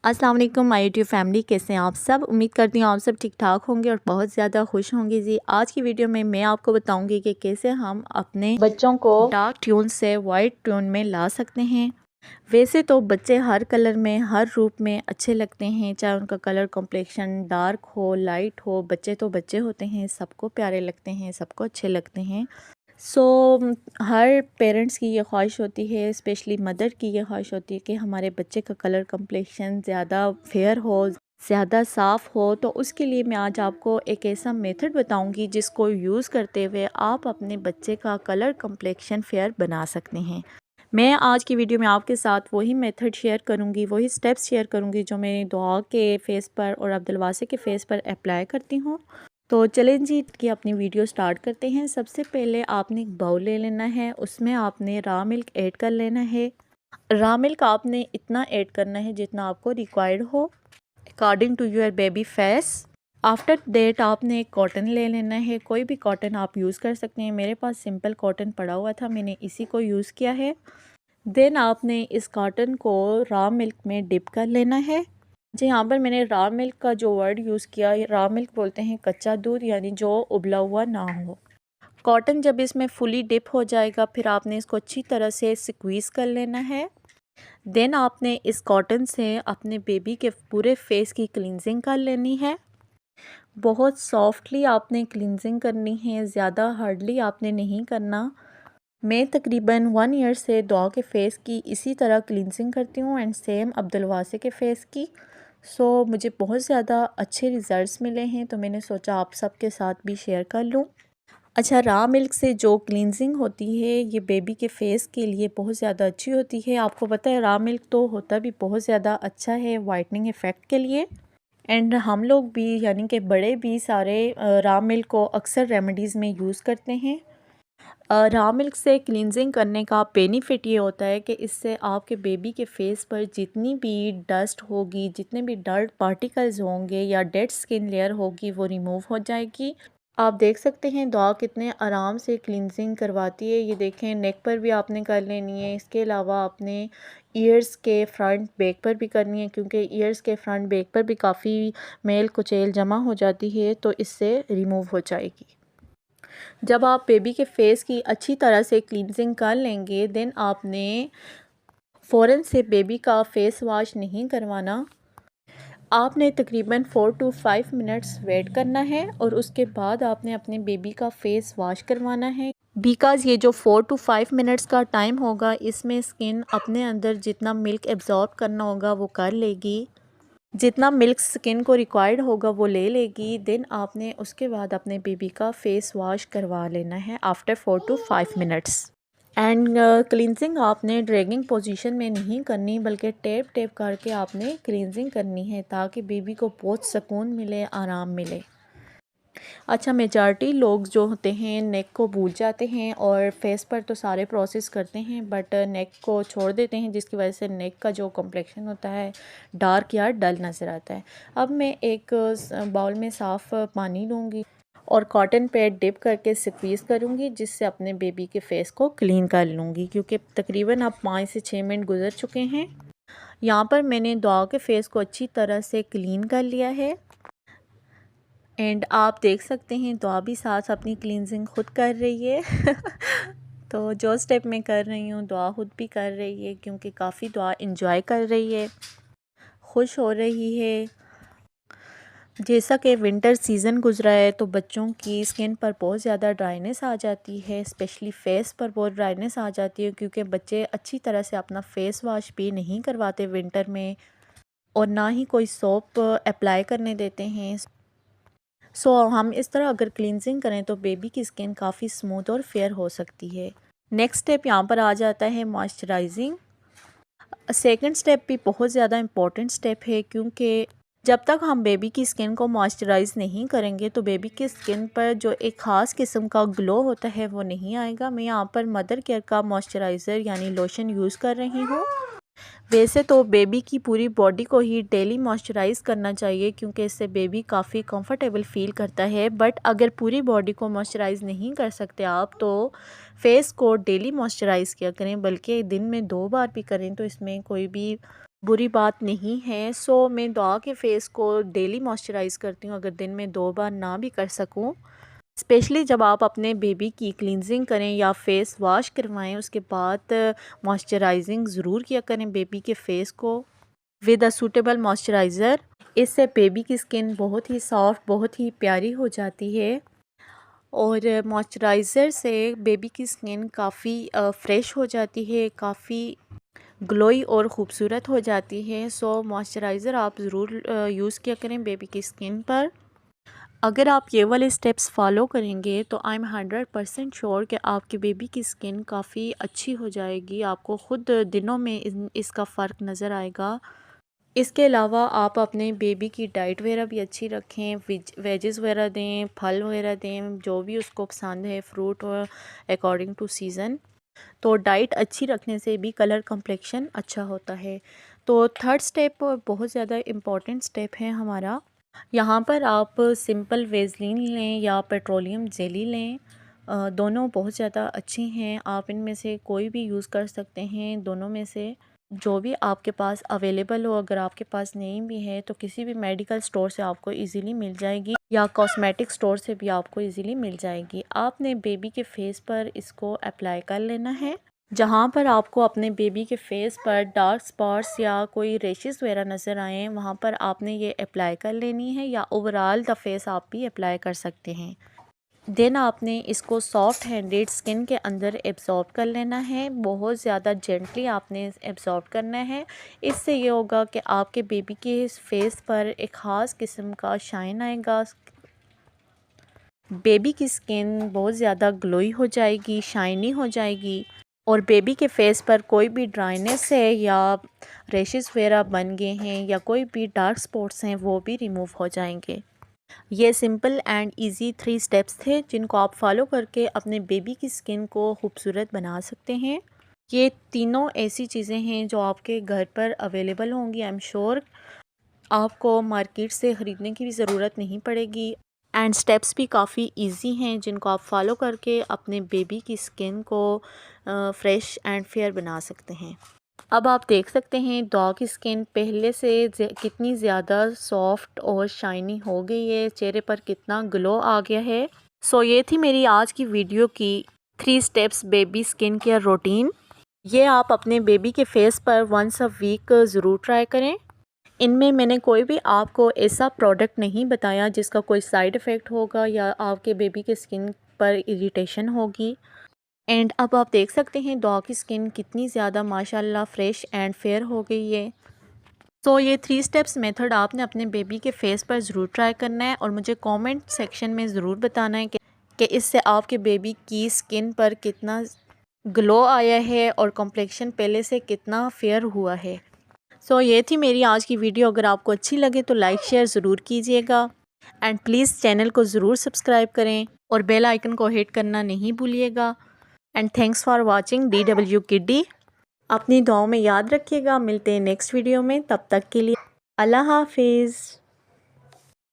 अस्सलाम वालेकुम my YouTube family, कैसे हैं आप सब। उम्मीद करती हूँ आप सब ठीक ठाक होंगे और बहुत ज़्यादा खुश होंगे जी। आज की वीडियो में मैं आपको बताऊंगी कि कैसे हम अपने बच्चों को डार्क ट्यून से वाइट ट्यून में ला सकते हैं। वैसे तो बच्चे हर कलर में, हर रूप में अच्छे लगते हैं, चाहे उनका कलर कॉम्प्लेक्शन डार्क हो, लाइट हो। बच्चे तो बच्चे होते हैं, सबको प्यारे लगते हैं, सबको अच्छे लगते हैं। सो हर पेरेंट्स की ये ख्वाहिश होती है, स्पेशली मदर की ये ख्वाहिश होती है कि हमारे बच्चे का कलर कम्प्लेक्शन ज़्यादा फेयर हो, ज़्यादा साफ़ हो। तो उसके लिए मैं आज आपको एक ऐसा मेथड बताऊंगी जिसको यूज़ करते हुए आप अपने बच्चे का कलर कम्प्लेक्शन फेयर बना सकते हैं। मैं आज की वीडियो में आपके साथ वही मेथड शेयर करूंगी, वही स्टेप्स शेयर करूंगी जो मैं दुआ के फेस पर और अब्दुलवासे के फेस पर अप्लाई करती हूँ। तो चलें जी कि अपनी वीडियो स्टार्ट करते हैं। सबसे पहले आपने एक बाउल ले लेना है, उसमें आपने रॉ मिल्क ऐड कर लेना है। रॉ मिल्क आपने इतना ऐड करना है जितना आपको रिक्वायर्ड हो according to your baby face. After that आपने एक कॉटन ले लेना है, कोई भी कॉटन आप यूज़ कर सकते हैं। मेरे पास सिंपल कॉटन पड़ा हुआ था, मैंने इसी को यूज़ किया है। देन आपने इस कॉटन को रॉ मिल्क में डिप कर लेना है। जी, यहाँ पर मैंने रॉ मिल्क का जो वर्ड यूज़ किया, रॉ मिल्क बोलते हैं कच्चा दूध, यानी जो उबला हुआ ना हो। कॉटन जब इसमें फुली डिप हो जाएगा फिर आपने इसको अच्छी तरह से स्क्वीज़ कर लेना है। देन आपने इस कॉटन से अपने बेबी के पूरे फेस की क्लींजिंग कर लेनी है। बहुत सॉफ्टली आपने क्लींजिंग करनी है, ज़्यादा हार्डली आपने नहीं करना। मैं तकरीबन 1 ईयर से दुआ के फ़ेस की इसी तरह क्लींजिंग करती हूँ एंड सेम अब्दुलवासे के फ़ेस की। सो मुझे बहुत ज़्यादा अच्छे रिज़ल्ट्स मिले हैं, तो मैंने सोचा आप सबके साथ भी शेयर कर लूँ। अच्छा, रॉ मिल्क से जो क्लींजिंग होती है ये बेबी के फ़ेस के लिए बहुत ज़्यादा अच्छी होती है। आपको पता है रॉ मिल्क तो होता भी बहुत ज़्यादा अच्छा है वाइटनिंग इफ़ेक्ट के लिए। एंड हम लोग भी यानी कि बड़े भी सारे रॉ मिल्क को अक्सर रेमेडीज़ में यूज़ करते हैं। रॉ मिल्क से क्लींजिंग करने का बेनिफिट ये होता है कि इससे आपके बेबी के फेस पर जितनी भी डस्ट होगी, जितने भी डर्ट पार्टिकल्स होंगे या डेड स्किन लेयर होगी वो रिमूव हो जाएगी। आप देख सकते हैं दुआ कितने आराम से क्लींजिंग करवाती है। ये देखें, नेक पर भी आपने कर लेनी है, इसके अलावा आपने ईयर्स के फ्रंट बैक पर भी करनी है, क्योंकि ईयर्स के फ्रंट बैक पर भी काफ़ी मेल कुचेल जमा हो जाती है, तो इससे रिमूव हो जाएगी। जब आप बेबी के फेस की अच्छी तरह से क्लींजिंग कर लेंगे देन आपने फ़ौरन से बेबी का फेस वॉश नहीं करवाना। आपने तकरीबन 4 to 5 मिनट्स वेट करना है और उसके बाद आपने अपने बेबी का फेस वॉश करवाना है। बिकॉज़ ये जो 4 to 5 मिनट्स का टाइम होगा इसमें स्किन अपने अंदर जितना मिल्क एब्जॉर्ब करना होगा वो कर लेगी, जितना मिल्क स्किन को रिक्वायर्ड होगा वो ले लेगी। देन आपने उसके बाद अपने बेबी का फेस वॉश करवा लेना है after 4 to 5 minutes. And cleansing आपने ड्रैगिंग पोजीशन में नहीं करनी, बल्कि टेप टेप करके आपने क्लींजिंग करनी है ताकि बेबी को बहुत सुकून मिले, आराम मिले। अच्छा, मेजॉरिटी लोग जो होते हैं नेक को भूल जाते हैं और फेस पर तो सारे प्रोसेस करते हैं बट नेक को छोड़ देते हैं, जिसकी वजह से नेक का जो कॉम्प्लेक्शन होता है डार्क या डल नज़र आता है। अब मैं एक बाउल में साफ़ पानी लूँगी और कॉटन पे डिप करके स्क्वीज़ करूँगी, जिससे अपने बेबी के फेस को क्लीन कर लूँगी, क्योंकि तकरीबन अब 5 से 6 मिनट गुजर चुके हैं। यहाँ पर मैंने दुआ के फेस को अच्छी तरह से क्लीन कर लिया है एंड आप देख सकते हैं दुआ भी साथ अपनी क्लींजिंग खुद कर रही है। तो जो स्टेप मैं कर रही हूँ दुआ खुद भी कर रही है, क्योंकि काफ़ी दुआ इंजॉय कर रही है, खुश हो रही है। जैसा कि विंटर सीज़न गुजरा है तो बच्चों की स्किन पर बहुत ज़्यादा ड्राइनेस आ जाती है, स्पेशली फेस पर बहुत ड्राइनेस आ जाती है, क्योंकि बच्चे अच्छी तरह से अपना फेस वॉश भी नहीं करवाते विंटर में और ना ही कोई सोप अप्लाई करने देते हैं। सो हम इस तरह अगर क्लींजिंग करें तो बेबी की स्किन काफ़ी स्मूथ और फेयर हो सकती है। नेक्स्ट स्टेप यहाँ पर आ जाता है मॉइस्चराइजिंग। सेकंड स्टेप भी बहुत ज़्यादा इम्पॉर्टेंट स्टेप है, क्योंकि जब तक हम बेबी की स्किन को मॉइस्चराइज़ नहीं करेंगे तो बेबी की स्किन पर जो एक ख़ास किस्म का ग्लो होता है वो नहीं आएगा। मैं यहाँ पर मदर केयर का मॉइस्चराइज़र यानी लोशन यूज़ कर रही हूँ। वैसे तो बेबी की पूरी बॉडी को ही डेली मॉइस्चराइज़ करना चाहिए, क्योंकि इससे बेबी काफ़ी कंफर्टेबल फ़ील करता है, बट अगर पूरी बॉडी को मॉइस्चराइज़ नहीं कर सकते आप तो फेस को डेली मॉइस्चराइज़ किया करें, बल्कि दिन में 2 बार भी करें तो इसमें कोई भी बुरी बात नहीं है। सो मैं दुआ के फ़ेस को डेली मॉइस्चराइज़ करती हूँ, अगर दिन में 2 बार ना भी कर सकूँ। स्पेशली जब आप अपने बेबी की क्लींजिंग करें या फेस वॉश करवाएं, उसके बाद मॉइस्चराइजिंग ज़रूर किया करें बेबी के फेस को विद अ सूटेबल मॉइस्चराइज़र। इससे बेबी की स्किन बहुत ही सॉफ्ट, बहुत ही प्यारी हो जाती है और मॉइस्चराइज़र से बेबी की स्किन काफ़ी फ्रेश हो जाती है, काफ़ी ग्लोई और ख़ूबसूरत हो जाती है। सो मॉइस्चराइज़र आप ज़रूर यूज़ किया करें बेबी की स्किन पर। अगर आप ये वाले स्टेप्स फॉलो करेंगे तो आई एम 100% श्योर कि आपकी बेबी की स्किन काफ़ी अच्छी हो जाएगी, आपको ख़ुद दिनों में इसका फ़र्क नज़र आएगा। इसके अलावा आप अपने बेबी की डाइट वगैरह भी अच्छी रखें, वेजेस वगैरह दें, फल वगैरह दें, जो भी उसको पसंद है, फ्रूट और अकॉर्डिंग टू सीज़न। तो डाइट अच्छी रखने से भी कलर कम्प्लेक्शन अच्छा होता है। तो थर्ड स्टेप बहुत ज़्यादा इम्पॉर्टेंट स्टेप है हमारा। यहाँ पर आप सिंपल वेज़लिन लें या पेट्रोलियम जेली लें, दोनों बहुत ज़्यादा अच्छी हैं। आप इनमें से कोई भी यूज़ कर सकते हैं, दोनों में से जो भी आपके पास अवेलेबल हो। अगर आपके पास नहीं भी है तो किसी भी मेडिकल स्टोर से आपको इजीली मिल जाएगी या कॉस्मेटिक स्टोर से भी आपको इजीली मिल जाएगी। आपने बेबी के फेस पर इसको अप्लाई कर लेना है। जहाँ पर आपको अपने बेबी के फेस पर डार्क स्पॉट्स या कोई रेशेस वगैरह नज़र आएँ, वहाँ पर आपने ये अप्लाई कर लेनी है या ओवरऑल द फेस आप भी अप्लाई कर सकते हैं। देन आपने इसको सॉफ्ट हैंडेड स्किन के अंदर एब्जॉर्ब कर लेना है, बहुत ज़्यादा जेंटली आपने एब्जॉर्ब करना है। इससे ये होगा कि आपके बेबी के फेस पर एक ख़ास किस्म का शाइन आएगा, बेबी की स्किन बहुत ज़्यादा ग्लोई हो जाएगी, शाइनी हो जाएगी और बेबी के फेस पर कोई भी ड्राइनेस है या रेशेस वगैरह बन गए हैं या कोई भी डार्क स्पॉट्स हैं वो भी रिमूव हो जाएंगे। ये सिंपल एंड इजी 3 स्टेप्स थे जिनको आप फॉलो करके अपने बेबी की स्किन को खूबसूरत बना सकते हैं। ये तीनों ऐसी चीज़ें हैं जो आपके घर पर अवेलेबल होंगी। आई एम श्योर आपको मार्केट से ख़रीदने की भी ज़रूरत नहीं पड़ेगी एंड स्टेप्स भी काफ़ी इजी हैं जिनको आप फॉलो करके अपने बेबी की स्किन को फ्रेश एंड फेयर बना सकते हैं। अब आप देख सकते हैं डॉग की स्किन पहले से कितनी ज़्यादा सॉफ्ट और शाइनी हो गई है, चेहरे पर कितना ग्लो आ गया है। सो ये थी मेरी आज की वीडियो की 3 steps baby skin care routine. ये आप अपने बेबी के फेस पर वंस अ वीक ज़रूर ट्राई करें। इनमें मैंने कोई भी आपको ऐसा प्रोडक्ट नहीं बताया जिसका कोई साइड इफ़ेक्ट होगा या आपके बेबी के स्किन पर इरिटेशन होगी। एंड अब आप देख सकते हैं डॉग की स्किन कितनी ज़्यादा माशाल्लाह फ्रेश एंड फेयर हो गई है। तो ये 3 स्टेप्स मेथड आपने अपने बेबी के फेस पर ज़रूर ट्राई करना है और मुझे कमेंट सेक्शन में ज़रूर बताना है कि इससे आपके बेबी की स्किन पर कितना ग्लो आया है और कॉम्प्लेक्शन पहले से कितना फेयर हुआ है। सो ये थी मेरी आज की वीडियो। अगर आपको अच्छी लगे तो लाइक शेयर ज़रूर कीजिएगा एंड प्लीज़ चैनल को ज़रूर सब्सक्राइब करें और बेल आइकन को हिट करना नहीं भूलिएगा। And thanks for watching DW किड्डी। अपनी दुआओं में याद रखिएगा। मिलते हैं नेक्स्ट वीडियो में, तब तक के लिए अल्लाह हाफिज़।